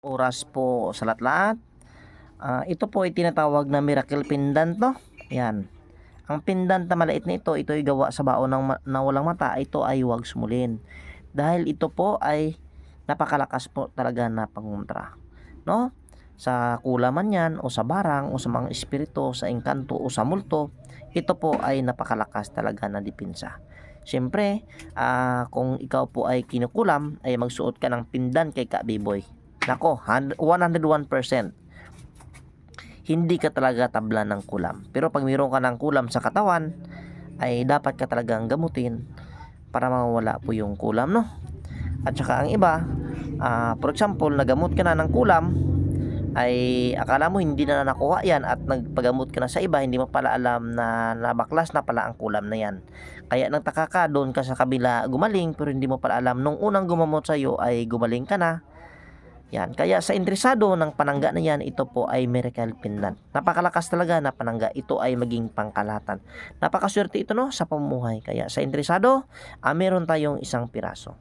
Oras po sa lahat-lahat. Ito po ay tinatawag na miracle pendant 'no, 'yan. Ang pendant na maliit na ito, ito ay gawa sa baon na walang mata, ito ay huwag sumulin. Dahil ito po ay napakalakas po talaga na pangontra, 'no, sa kulaman 'yan o sa barang o sa mga espiritu, sa engkanto o sa multo, ito po ay napakalakas talaga na depensa. Siyempre, kung ikaw po ay kinukulam, ay magsuot ka ng pendant kay Ka Biboy. Nako, 101%. Hindi ka talaga tabla ng kulam. Pero pag mayroon ka ng kulam sa katawan, ay dapat ka talagang gamutin para mawala po yung kulam, no? At saka ang iba, for example, nagamot ka na ng kulam, ay akala mo hindi na nakuha yan at nagpagamot ka na sa iba, hindi mo pala alam na nabaklas na pala ang kulam na yan. Kaya nagtaka ka, doon ka sa kabila gumaling, pero hindi mo pala alam nung unang gumamot sa iyo ay gumaling ka na. Yan, kaya sa interesado ng panangga na yan, ito po ay miracle pendant. Napakalakas talaga na panangga, ito ay maging pangkalahatan. Napakaswerte ito, no, sa pamumuhay. Kaya sa interesado, meron tayong isang piraso.